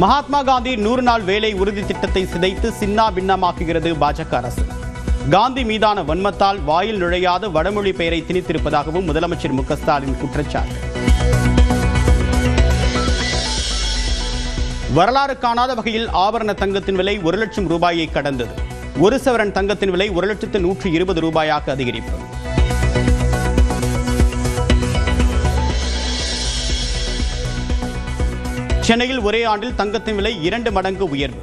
மகாத்மா காந்தி 100 நாள் வேலை உறுதி திட்டத்தை சிதைத்து சின்னா பின்னமாக்குகிறது பாஜக அரசு. காந்தி மீதான வன்மத்தால் வாயில் நுழையாத வடமொழி பெயரை திணித்திருப்பதாகவும் முதலமைச்சர் மு க ஸ்டாலின் குற்றச்சாட்டு. வரலாறு காணாத வகையில் ஆபரண தங்கத்தின் விலை 1 லட்சம் ரூபாயை கடந்தது. 1 சவரன் தங்கத்தின் விலை 1,120 ரூபாயாக அதிகரிப்பு. சென்னையில் ஒரே ஆண்டில் தங்கத்தின் விலை 2 மடங்கு உயர்வு.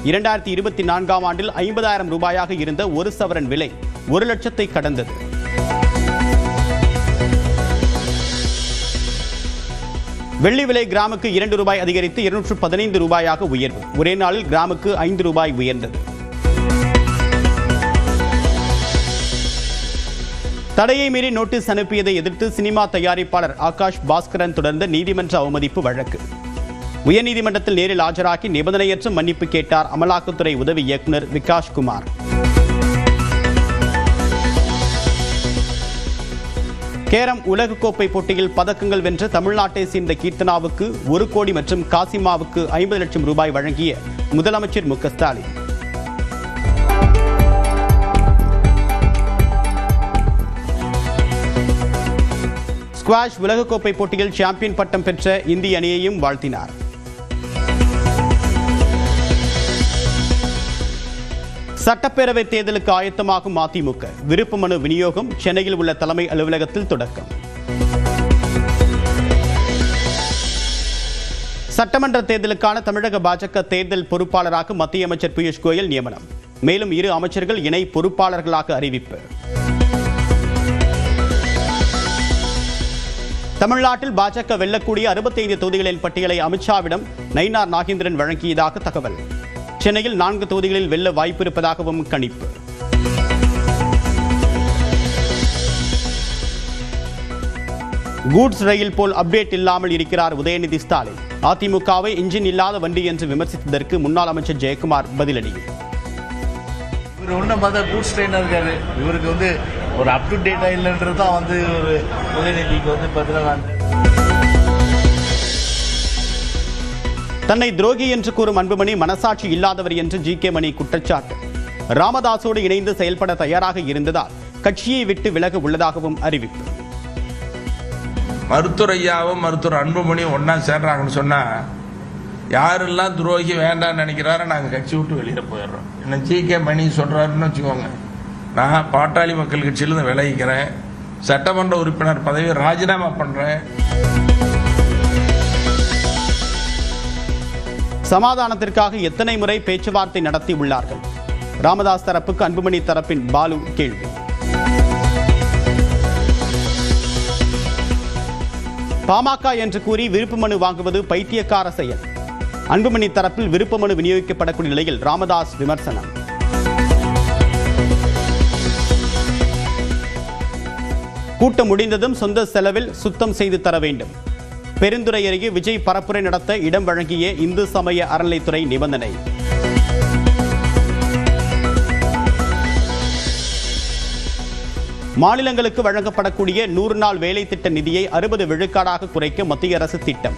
2024ஆம் ஆண்டில் 50,000 ரூபாயாக இருந்த 1 சவரன் விலை 1 லட்சத்தை கடந்தது. வெள்ளி விலை கிராமுக்கு 2 ரூபாய் அதிகரித்து 215 ரூபாயாக உயர்வு. ஒரே நாளில் கிராமுக்கு 5 ரூபாய் உயர்ந்தது. தடையை மீறி நோட்டீஸ் அனுப்பியதை எதிர்த்து சினிமா தயாரிப்பாளர் ஆகாஷ் பாஸ்கரன் தொடர்ந்த நீதிமன்ற அவமதிப்பு வழக்கு. உயர்நீதிமன்றத்தில் நேரில் ஆஜராகி நிபந்தனையற்ற மன்னிப்பு கேட்டார் அமலாக்கத்துறை உதவி இயக்குநர் விகாஷ் குமார். கேரம் உலகக்கோப்பை போட்டியில் பதக்கங்கள் வென்ற தமிழ்நாட்டை சேர்ந்த கீர்த்தனாவுக்கு 1 கோடி மற்றும் காசிமாவுக்கு 50 லட்சம் ரூபாய் வழங்கிய முதலமைச்சர் மு க ஸ்டாலின். ஸ்குவாஷ் உலகக்கோப்பை போட்டியில் சாம்பியன் பட்டம் பெற்ற இந்திய அணியையும் வாழ்த்தினார். சட்டப்பேரவை தேர்தலுக்கு ஆயத்தமாகும் அதிமுக. விருப்ப மனு விநியோகம் சென்னையில் உள்ள தலைமை அலுவலகத்தில் தொடக்கம். சட்டமன்ற தேர்தலுக்கான தமிழக பாஜக தேர்தல் பொறுப்பாளராக மத்திய அமைச்சர் பியூஷ் கோயல் நியமனம். மேலும் 2 அமைச்சர்கள் இணை பொறுப்பாளர்களாக அறிவிப்பு. தமிழ்நாட்டில் பாஜக வெல்லக்கூடிய 65 தொகுதிகளின் பட்டியலை அமித்ஷாவிடம் நயினார் நாகேந்திரன் வழங்கியதாக தகவல். சென்னையில் 4 தொகுதிகளில் வெல்ல வாய்ப்பு இருப்பதாகவும் கணிப்பு. கூட்ஸ் ரயில் போல் அப்டேட் இல்லாமல் இருக்கிறார் உதயநிதி ஸ்டாலின். அதிமுகவை இன்ஜின் இல்லாத வண்டி என்று விமர்சித்ததற்கு முன்னாள் அமைச்சர் ஜெயக்குமார் பதிலடி. இவர் ஒன்றும் பார்த்தா கூட்ஸ் ட்ரெயினாக இருக்காரு. இவருக்கு ஒரு அப் டு டேட்டா இல்லைன்றது தான் ஒரு உதயநிதிக்கு பதிலாக. தன்னை துரோகி என்று கூறும் அன்புமணி மனசாட்சி இல்லாதவர் என்று ஜி.கே. மணி குற்றச்சாட்டு. ராமதாசோடு இணைந்து செயல்பட தயாராக இருந்ததால் கட்சியை விட்டு விலக உள்ளதாகவும் அறிவிப்பு. மருத்துவர் ஐயாவும் மருத்துவர் அன்புமணியும் ஒன்னா சேர்றாங்கன்னு சொன்னா யாரெல்லாம் துரோகி வேண்டாம்னு நினைக்கிறாரோ நாங்கள் கட்சி விட்டு வெளியில போயிடுறோம். என்ன ஜி.கே. மணி சொல்றாருன்னு வச்சுக்கோங்க, நான் பாட்டாளி மக்கள் கட்சியிலிருந்து விலகிக்கிறேன், சட்டமன்ற உறுப்பினர் பதவியை ராஜினாமா பண்றேன். சமாதானத்திற்காக எத்தனை முறை பேச்சுவார்த்தை நடத்தி உள்ளார்கள்? ராமதாஸ் தரப்புக்கு அன்புமணி தரப்பின் பாலு கேள்வி. பாமக என்று கூறி விருப்ப மனு வாங்குவது பைத்தியக்கார செயல். அன்புமணி தரப்பில் விருப்ப மனு விநியோகிக்கப்படக்கூடிய நிலையில் ராமதாஸ் விமர்சனம். கூட்டம் முடிந்ததும் சொந்த செலவில் சுத்தம் செய்து தர வேண்டும். பெருந்துறை அருகே விஜய் பரப்புரை நடத்த இடம் வழங்கிய இந்து சமய அறநிலைத்துறை நிபந்தனை. மாநிலங்களுக்கு வழங்கப்படக்கூடிய 100 நாள் வேலை திட்ட நிதியை 60 விழுக்காடாக குறைக்க மத்திய அரசு திட்டம்.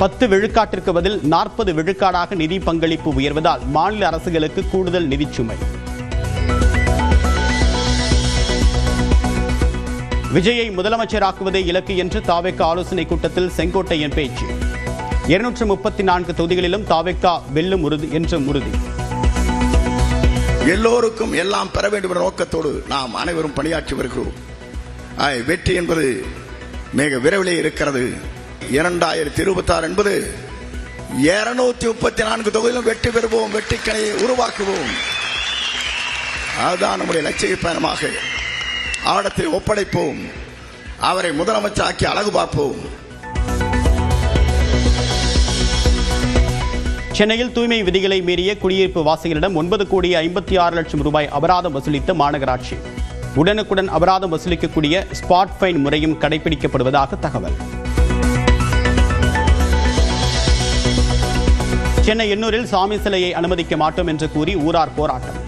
10 விழுக்காட்டிற்கு பதில் 40 விழுக்காடாக நிதி பங்களிப்பு உயர்வதால் மாநில அரசுகளுக்கு கூடுதல் நிதிச்சுமை. விஜயை முதலமைச்சராக்குவதே இலக்கு என்று தாவேகா ஆலோசனை கூட்டத்தில் செங்கோட்டையன் பேச்சு. 234 தொகுதிகளிலும் தாவேகா வெல்லும் என்றும் உறுதி. எல்லோருக்கும் எல்லாம் பெற வேண்டும் என்ற நோக்கத்தோடு நாம் அனைவரும் பணியாற்றி வருகிறோம். வெற்றி என்பது மிக விரைவிலே இருக்கிறது. 2026 என்பது 234 தொகுதியிலும் வெற்றி பெறுவோம், வெற்றிக்கணையை உருவாக்குவோம். அதுதான் நம்முடைய லட்சிய பயணமாக. ஆடத்தை ஒப்படைப்போம், அவரை முதலமைச்சராக்கி அழகு பார்ப்போம். சென்னையில் தூய்மை விதிகளை மீறிய குடியிருப்பு வாசிகளிடம் 9,56 லட்சம் ரூபாய் அபராதம் வசூலித்த மாநகராட்சி. உடனுக்குடன் அபராதம் வசூலிக்கக்கூடிய ஸ்பாட் ஃபைன் முறையும் கடைபிடிக்கப்படுவதாக தகவல். சென்னை எண்ணூரில் சாமி சிலையை அனுமதிக்க மாட்டோம் என்று கூறி ஊரார் போராட்டம்.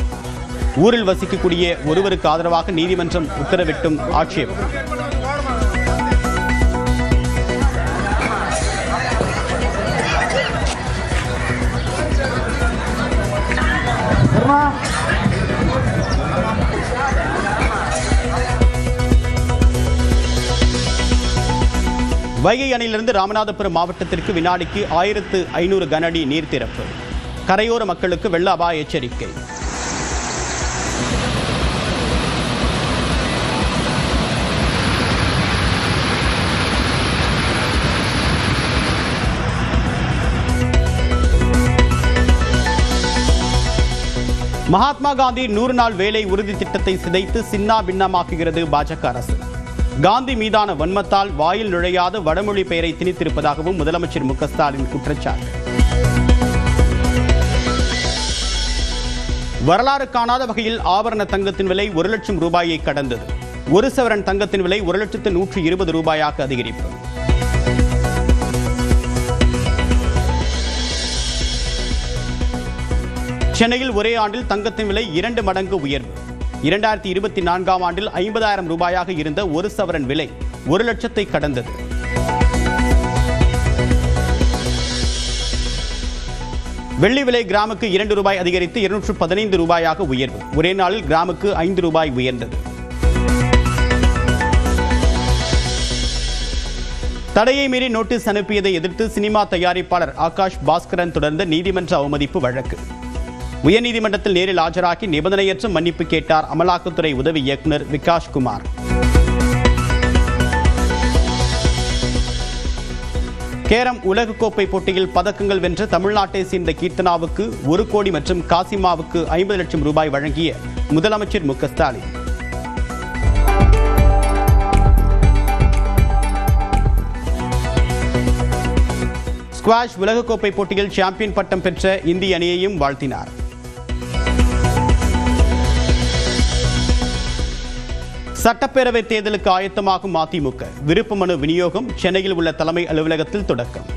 ஊரில் வசிக்கக்கூடிய ஒருவருக்கு ஆதரவாக நீதிமன்றம் உத்தரவிட்டும் ஆட்சேபம். வைகை அணையிலிருந்து ராமநாதபுரம் மாவட்டத்திற்கு வினாடிக்கு 1500 கன அடி நீர் திறப்பு. கரையோர மக்களுக்கு வெள்ள அபாய எச்சரிக்கை. மகாத்மா காந்தி 100 நாள் வேலை உறுதி திட்டத்தை சிதைத்து சின்னா பின்னமாக்குகிறது பாஜக அரசு. காந்தி மீதான வன்மத்தால் வாயில் நுழையாத வடமொழி பெயரை திணித்திருப்பதாகவும் முதலமைச்சர் மு க ஸ்டாலின் குற்றச்சாட்டு. வரலாறு காணாத வகையில் ஆபரண தங்கத்தின் விலை 1 லட்சம் ரூபாயை கடந்தது. 1 சவரன் தங்கத்தின் விலை 1,120 ரூபாயாக அதிகரிப்பு. சென்னையில் ஒரே ஆண்டில் தங்கத்தின் விலை 2 மடங்கு உயர்வு. 2024ஆம் ஆண்டில் 50,000 ரூபாயாக இருந்த 1 சவரன் விலை 1 லட்சத்தை கடந்தது. வெள்ளி விலை கிராமுக்கு 2 ரூபாய் அதிகரித்து 215 ரூபாயாக உயர்வு. ஒரே நாளில் கிராமுக்கு 5 ரூபாய் உயர்ந்தது. தடையை மீறி நோட்டீஸ் அனுப்பியதை எதிர்த்து சினிமா தயாரிப்பாளர் ஆகாஷ் பாஸ்கரன் தொடர்ந்த நீதிமன்ற அவமதிப்பு வழக்கு. உயர்நீதிமன்றத்தில் நேரில் ஆஜராகி நிபந்தனையற்ற மன்னிப்பு கேட்டார் அமலாக்கத்துறை உதவி இயக்குநர் விகாஷ் குமார். கேரம் உலகக்கோப்பை போட்டியில் பதக்கங்கள் வென்ற தமிழ்நாட்டை சேர்ந்த கீர்த்தனாவுக்கு 1 கோடி மற்றும் காசிமாவுக்கு 50 லட்சம் ரூபாய் வழங்கிய முதலமைச்சர் மு க ஸ்டாலின். ஸ்குவாஷ் உலகக்கோப்பை போட்டியில் சாம்பியன் பட்டம் பெற்ற இந்திய அணியையும் வாழ்த்தினார். சட்டப்பேரவை தேர்தலுக்கு ஆயத்தமாகும் அதிமுக. விருப்ப மனு விநியோகம் சென்னையில் உள்ள தலைமை அலுவலகத்தில் தொடக்கம்.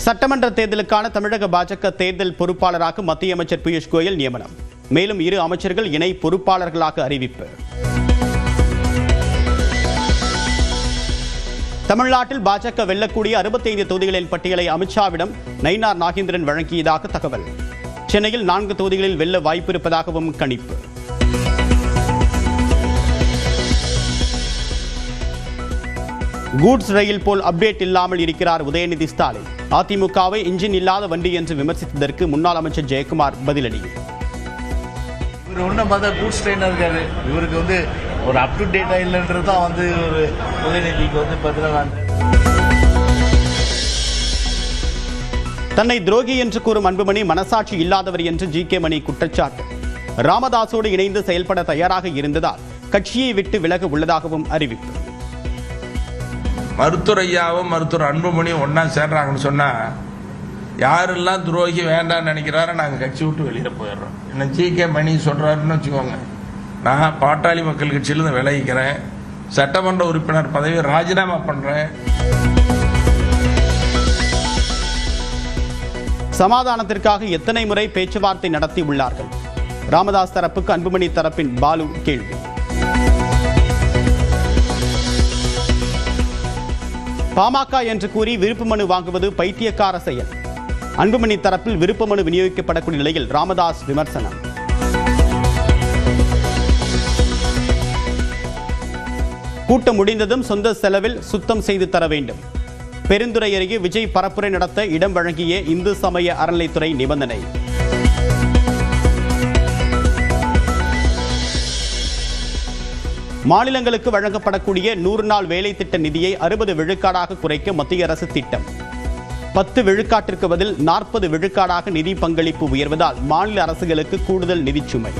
சட்டமன்ற தேர்தலுக்கான தமிழக பாஜக தேர்தல் பொறுப்பாளராக மத்திய அமைச்சர் பியூஷ் கோயல் நியமனம். மேலும் 2 அமைச்சர்கள் இணை பொறுப்பாளர்களாக அறிவிப்பு. தமிழ்நாட்டில் பாஜக வெல்லக்கூடிய 65 தொகுதிகளின் பட்டியலை அமித்ஷாவிடம் நயினார் நாகேந்திரன் வழங்கியதாக தகவல். சென்னையில் 4 தொகுதிகளில் வெல்ல வாய்ப்பு இருப்பதாகவும் கணிப்பு. கூட்ஸ் ரயில் போல் அப்டேட் இல்லாமல் இருக்கிறார் உதயநிதி ஸ்டாலின். அதிமுகவை இன்ஜின் இல்லாத வண்டி என்று விமர்சித்ததற்கு முன்னாள் அமைச்சர் ஜெயக்குமார் பதிலடி. இவர் ஒன்றும் பார்த்தா கூட்ஸ் ட்ரெயினாக இருக்காரு. இவருக்கு வந்து ஒரு அப் டு டேட்டா இல்லைன்றது தான் வந்து ஒரு உதயநிதிக்கு வந்து பார்த்தீங்கன்னா தன்னை துரோகி என்று கூறும் அன்புமணி மனசாட்சி இல்லாதவர் என்று ஜி.கே. மணி குற்றச்சாட்டு. ராமதாஸோடு இணைந்து செயல்பட தயாராக இருந்ததால் கட்சியை விட்டு விலக உள்ளதாகவும் அறிவிப்பு. மருத்துவர் ஐயாவும் மருத்துவர் அன்புமணியும் ஒன்றா சேர்றாங்கன்னு சொன்னால் யாரெல்லாம் துரோகி வேண்டாம்னு நினைக்கிறாரோ நாங்கள் கட்சி விட்டு வெளியில் போயிடுறோம். என்ன ஜி.கே. மணி சொல்கிறாருன்னு வச்சுக்கோங்க, நான் பாட்டாளி மக்கள் கட்சியிலிருந்து விலகிக்கிறேன், சட்டமன்ற உறுப்பினர் பதவியை ராஜினாமா பண்ணுறேன். சமாதானத்திற்காக எத்தனை முறை பேச்சுவார்த்தை நடத்தி உள்ளார்கள்? ராமதாஸ் தரப்புக்கு அன்புமணி தரப்பின் பாலு கேள்வி. பாமக என்று கூறி விருப்ப மனு வாங்குவது பைத்தியக்கார செயல். அன்புமணி தரப்பில் விருப்ப மனு விநியோகிக்கப்படக்கூடிய நிலையில் ராமதாஸ் விமர்சனம். கூட்டம் முடிந்ததும் சொந்த செலவில் சுத்தம் செய்து தர வேண்டும். பெருந்துறை அருகே விஜய் பரப்புரை நடத்த இடம் வழங்கிய இந்து சமய அறநிலைத்துறை நிபந்தனை. மாநிலங்களுக்கு வழங்கப்படக்கூடிய 100 நாள் வேலை திட்ட நிதியை 60 விழுக்காடாக குறைக்க மத்திய அரசு திட்டம். 10 விழுக்காட்டிற்கு பதில் 40 விழுக்காடாக நிதி பங்களிப்பு உயர்வதால் மாநில அரசுகளுக்கு கூடுதல் நிதிச்சுமை.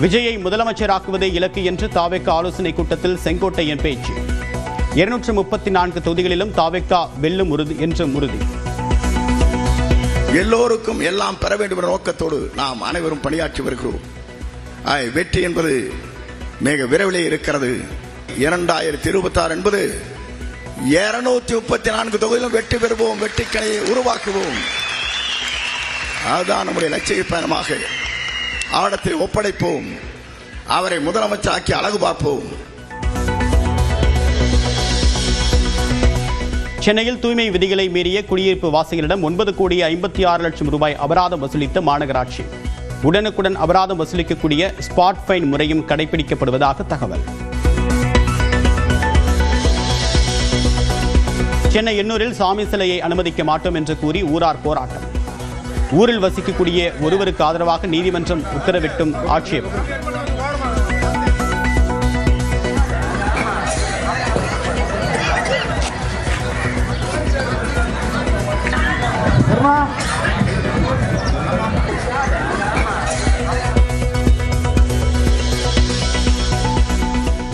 விஜயை முதலமைச்சராக்குவதே இலக்கு என்று தாவேகா ஆலோசனை கூட்டத்தில் செங்கோட்டையன் பேச்சு. 234 தொகுதிகளிலும் தாவேகா வெல்லும் என்றும் உறுதி. எல்லோருக்கும் எல்லாம் பெற வேண்டும் என்ற நோக்கத்தோடு நாம் அனைவரும் பணியாற்றி வருகிறோம். வெற்றி என்பது மிக விரைவிலே இருக்கிறது. 2026 என்பது 234 தொகுதியிலும் வெற்றி பெறுவோம், வெற்றிக்கணையை உருவாக்குவோம். அதுதான் நம்முடைய லட்சிய பயணமாக. ஆடத்தை ஒப்படைப்போம், அவரை முதலமைச்சராக்கி அழகு பார்ப்போம். சென்னையில் தூய்மை விதிகளை மீறிய குடியிருப்பு வாசிகளிடம் 9,56,00,000 ரூபாய் அபராதம் வசூலித்த மாநகராட்சி. உடனுக்குடன் அபராதம் வசூலிக்கக்கூடிய ஸ்பாட் ஃபைன் முறையும் கடைபிடிக்கப்படுவதாக தகவல். சென்னை எண்ணூரில் சாமி சிலையை அனுமதிக்க மாட்டோம் என்று கூறி ஊரார் போராட்டம். ஊரில் வசிக்கக்கூடிய ஒருவருக்கு ஆதரவாக நீதிமன்றம் உத்தரவிட்டும் ஆட்சேபம்.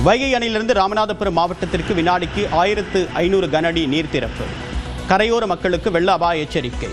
வைகை அணையிலிருந்து ராமநாதபுரம் மாவட்டத்திற்கு வினாடிக்கு 1500 கன அடி நீர் திறப்பு. கரையோர மக்களுக்கு வெள்ள அபாய எச்சரிக்கை.